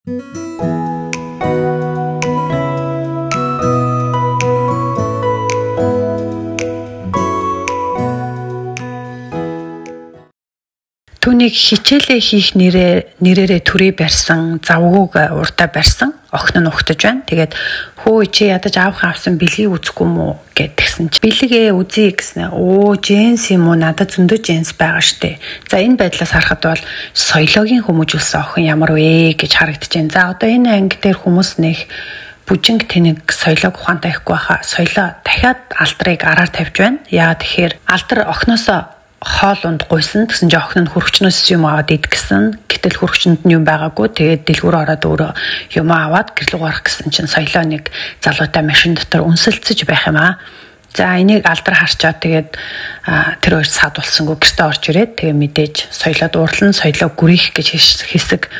Түүнийг хичээлээ хийх нэрээрээ төрий барьсан, завгүйг урдаа барьсан, охин нь ухтаж байна. Тэгээд хөө чи ядаж авсан бэлгийг үзэхгүй мүү гэдгсэн чи бэлгээ үзье гэснэ. Дженс юм уу, надад зөндөө дженс байгаа штэ. За энэ байдлаас харахад бол соёлогийн хүмүүжүүлсэн охин ямар вэ гэж харагдчихээн. За одоо энэ анги дээр хүмүүс нэх бүжинг тэнэг соёлог ухаантай ихгүй хаа. Соёлоо дахиад алдрыг араар тавьж байна. Яагаад тэгэхээр алдар охиноосоо хоолунд гуйсан гэсэн чи охин нь хөргчнөөс юм аваад идгсэн. Гэтэл хөргчөнд нь юм байгаагүй. Тэгээд дэлгүүр ороод өөрөө юм аваад гэрлэг гарах гэсэн чинь соёлоо нэг залуутай машин дотор үнсэлцэж байх юм аа. За энийг алдар харчаад тэгээд тэр хоёр сад болсонгүй гэртээ орж ирээд тэгээд мэдээж соёлоо дуурлан соёлоо гүрийх гэж хэсэг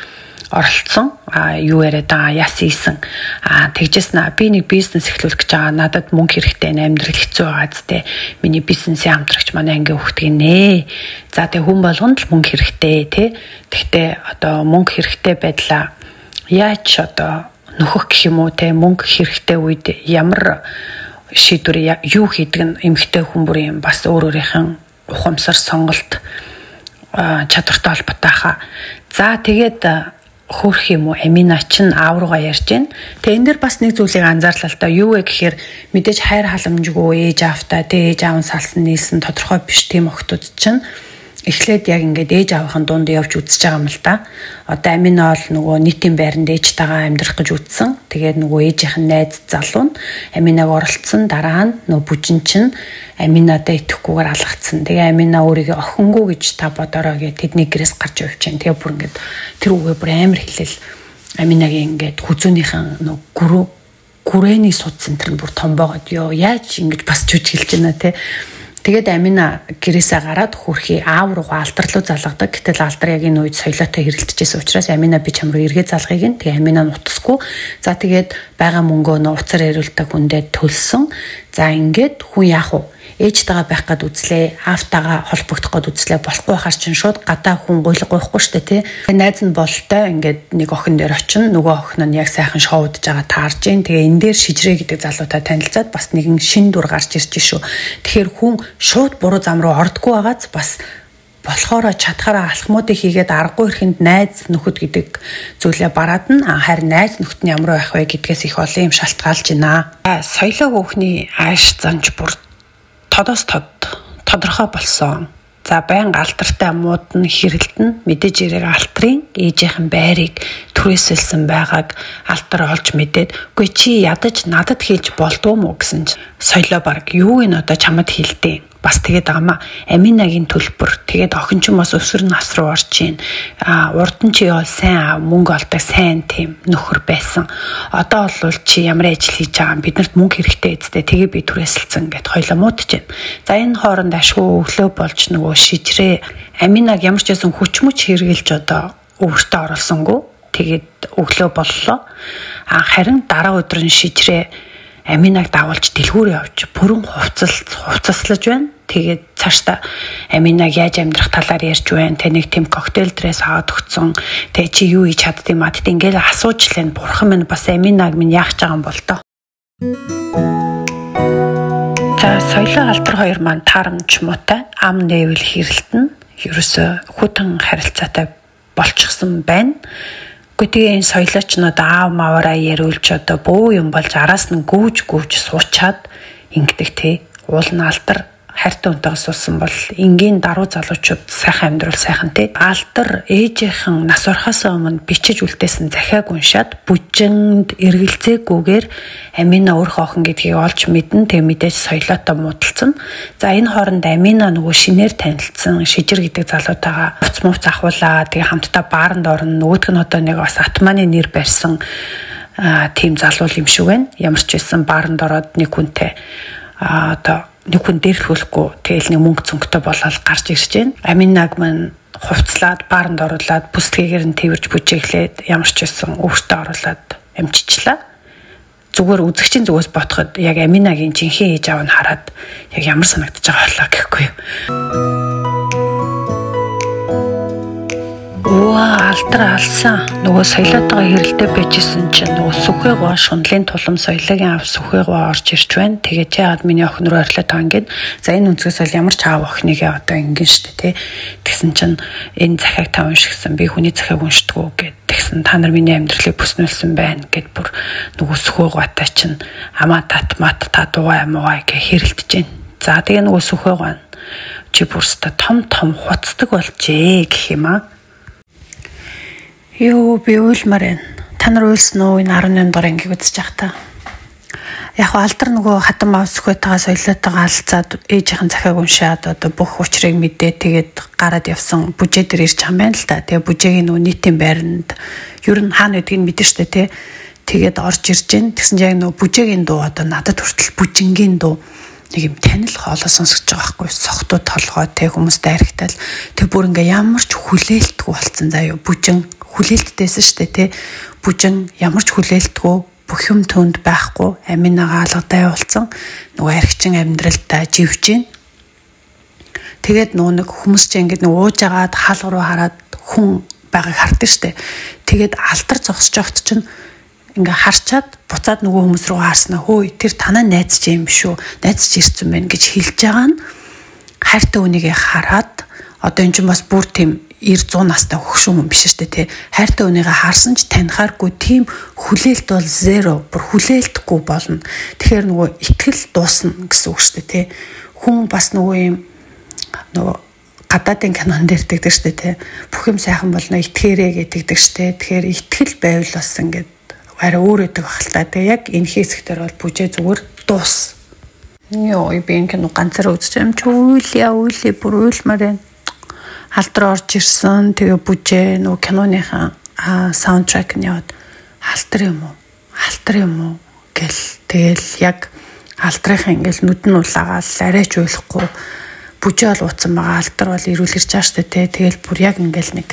оролцсон. Юу яриад яасан. Тэгжээс би нэг бизнес эхлүүлэх гэж байгаа. Надад мөнгө хэрэгтэй, амьдрал хэцүү байгаа зү. Миний бизнесийн хамтрагч манай ангийн хүүхэд гинэ. За тэг хүн болгонд л мөнгө хэрэгтэй тий. Тэгтээ одоо мөнгө хэрэгтэй байдлаа яаж одоо нөхөх гэх юм уу те, мөнгө хэрэгтэй үед ямар шийдвэр юу хийдэг нь эмэгтэй хүн бүрийн бас өөр өөрийнх ухамсар сонголт чадвартай холбоотой хаа. За тэгээд хөрх юм уу, Амина чинь аав руугаа ярьж байна. Тэгээ энэ дэр бас нэг зүйлийг анзаарлаа л да. Юу вэ гэхээр мэдээж хайр халамжгүй ээж аавтай ээж аав нь салсан нийлсэн тодорхой биш тийм охтууд чинь эхлээд яг ингээд ээж аавын дунд явж үзэж байгаа юм л да. Одоо Амина бол нөгөө нийтийн байранд ээжтэйгээ амьдрах гэж үзсэн. Тэгээд нөгөө ээжийнх нь найз залуу нь Аминаг оролцсон. Дараа нь нөгөө бүжин чинь Аминадаа итгэхгүйгээр алгацсан. Тэгээ Амина өөрийгөө охингүй гэж та бодороо гэж тэдний гэрээс гарч явж байна. Тэгээ бүр ингээд тэр үгээ бүр амар хэлэл Аминагийн ингээд хүзүүнийхэн нөгөө гүрэний суд центр нь бүр том боогод ёо яаж ингэж бас жүж хэлж байна те. Тэгээд Амина гэрээсээ гараад хөрхий аав руугаа алдар руу залгадаг. Гэтэл алдар яг энэ үед соёлоотой хэрэлдэжсэн учраас Амина би чам руу эргээ залгыг нь. Тэгээ Амина нутасгүй. За тэгээд байгаа мөнгөө уцаар яриулдаг хүндээ төлсөн. За ингээд хүн яах вэ? Ээжтэйгээ байх гээд үзлээ, аавтайгаа холбогдох гээд үзлээ, болохгүй хаар чинь шууд гадаа хүн гуйлга гойхгүй штэ тий. Найз нь болтой ингээд нэг охин дээр очин, нөгөө охин нь яг сайхан шоудж байгаа таарж гин. Тэгээ энэ дээр шижрээ гэдэг залуутай танилцаад бас нэгэн шин дүр гарч ирж шүү. Тэгэхээр хүн шууд буруу зам руу ордгоо байгааз бас болохоор чадхаараа алхмуудыг хийгээд аргагүй ирэхэнд найз нөхөд гэдэг зүйлээ бараад нь харин найз нөхөд нь ямар байх вэ гэдгээс их олон юм шалтгаалж байна. Соёлог өхний ааш занж бүр тодос тодорхой болсон. За байнга алдартай амууд нь хэрэлдэн мэдээж ирэх алтрын ээжийнхэн байрыг түрээсэлсэн байгааг алтар олж мэдээд үгүй чи ядаж надад хэлж болдгоо мó гэсэн чинь соёлоо баг юу энэ одоо чамд хэлдэг бас тэгээд аамаа Аминагийн төлбөр тэгээд охин ч бас өсвөр нас руу орж ийн урд нь чи яа сайн мөнгө олдог сайн тийм нөхөр байсан одоо бол чи ямар ажил хийж байгаа биднэрт мөнгө хэрэгтэй эцтэй тэгээ би түрээсэлсэн гэд хоёлоо муудаж байна. За энэ хооронд ашгүй өглөө болж нөгөө шижрээ Аминаг ямар ч байсан хүчмүч хэрглэж одоо өвөртөө оруулсангүй тэгээд өглөө боллоо. Харин дараа өдөр нь шижрээ Аминаг дагуулж дэлгүүр явж бүрэн хувцаслаж байна. Тэгээд цаашдаа Аминаг яаж амьдрах талаар ярьж байна. Тэ нэг тийм коктейл дресс аваад өгсөн. Тэ чи юу хийж чаддгийг мадд ингээл асууж лэн бурхан минь бас Аминаг минь яах гэж байгаа юм бол тоо. За соёлоо алдар хоёр маань таарамж муутай ам нээвэл хэрэлтэн ерөөсө хүтэн харилцаатай болчихсон байна. Гэхдээ энэ соёлоочнууд аав маваараа яриулж одоо бөө юм болж араас нь гүүж суучаад ингэдэг те уул нь алдар хайртай үнтэйгээ суусан бол энгийн даруй залуучууд сайхан амьдрал сайхан те алдар ээжийнхэн нас орохоос өмнө бичиж үлдээсэн захиаг уншаад бүжинд эргэлзээгүйгээр Амина өөрөө охин гэдгийг олж мэдэн тэг мэдээж соёлоотой муудалцсан. За энэ хооронд Амина нөгөө шинээр танилцсан шижир гэдэг залуутайгаа уц ахуулаа тэгээ хамтдаа бааранд орно нөгөөх нь одоо нэг бас Атманы нэр барьсан тийм залуу юм шиг байна. Ямар ч байсан бааранд ороод нэг хүнтэй одоо нэг хүн дээрлэхгүй тэгэл нэг мөнгө цөнгөтэй болоод гарч ирж байна. Аминаг маань хувцлаад бааранд оруулаад бүсдгээр нь тэрвэрж бүжиглээд ямар ч байсан өөртөө оруулаад амжичлаа. Зүгээр үзэгчийн зүгээс бодоход яг Аминагийн жинхэнэ ээж аав нь хараад яг ямар санагдаж байгаа болоо гэхгүй юу. Алдар алсан. Нөгөө соёлоотойгоо хэрэлдээ байжсэн чинь нөгөө сүхэгоо шунлын тулам соёлын ав сүхэгоо орж ирж байна. Тэгээд яагаад миний охин руу орилоо таа ингээд за энэ өнцгөөс бол ямар ч аав охиныг одоо ингэн штэ тий. Тэгсэн чинь энэ захиаг та уншигсан. Би хүний захиаг уншдаггүй гэд тэгсэн та нар миний амьдралыг бүснүүлсэн байна гэд бүр нөгөө сүхэгоотай чинь амаа тат мат та дугаа амгаа гэ хэрэлдэж байна. За тэгээ нөгөө сүхэгоо чи бүрстэ том хуцдаг болжээ гэх юм аа. Юу би уйлмаар байна. Та нар уйлсан уу энэ 18 дугаар ангийг үзэж явах та. Яг алдар нөгөө хатан маус сөхөтэйгээ соёлоотойгоо алцаад ээжийнхэн захиаг уншаад одоо бүх учрыг мэдээ тэгээд гараад явсан бүжээ дээр ирж байгаа юм байна л да. Тэгээ бүжээгийн нөгөө нийтийн байранд ер нь хаана гэдгийг мэдэн штэ тий. Тэгээд орж ирж гин тэгсэн яг нөгөө бүжээгийн дуу одоо надад хүртэл бүжингийн дуу нэг юм танил хоолоо сонсож байгаа байхгүй сохтуу толгой тий хүмүүстэй харигтал тэг бүр ингээ ямар ч хүлээлтгүй болцсон заяа бүжин хүлээлттэйсэн штэ тий бүжин ямар ч хүлээлтгүй бүх юм төнд байхгүй аминагаа алгатай болсон нөгөө архичин амьдралдаа живж гин тэгээд нөгөө нэг хүмүүс чинь ингээ ууж агаад хаалга руу хараад хүн байгааг хардсан штэ тэгээд алдар зогсож явахт чинь ингээ харчаад буцаад нөгөө хүмүүс рүү хаарснаа хөөе тэр танаа найз чи юм биш үү найз чи ирсэн байна гэж хэлж байгаа нь хайртай үнийгээ хараад одоо энэ чинь бас бүр тийм 90 100 настай хөгшин хүн биш шүү дээ тий хайртай үнийгээ харсан ч танихааргүй тийм хүлээлт бол зеро бүр хүлээлтэхгүй болно тэгэхээр нөгөө итгэл дуусна гэсэн үг шүү дээ тий хүн бас нөгөө юм нөгөө гадаадын кинон дээр тэгдэг шүү дээ тий бүх юм сайхан болно итгээрээ гэдэг шүү дээ тэгэхээр итгэл байвал бас ингээд арай өөр өдөг ахaltaа. Тэгээ яг энэ хэсэгтэр бол бүжээ зүгээр дуус. Йоо, би энэ кино ганцаар үзэж юм чи үйл бүр уйлмаар байна. Алдар орж ирсэн. Тэгээ бүжээ нөгөө киноныхаа саундтрек нь яваад алдар юм уу гэл тэгэл яг алдрынхаа ингээл нүдэн улаагаал арайч уйлахгүй бүжээ бол ууцсан байгаа. Алдар бол ирүүл ирж байгаа штэ тий. Тэгэл бүр яг ингээл нэг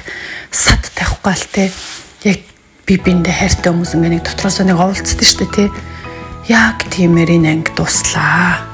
сад тавихгүй л тий. Яг би биндээ хайртай хүмүүс ингээ нэг дотроосоо нэг оволцдээ штэ тий. Яг тиймэр энэ анги дуслаа.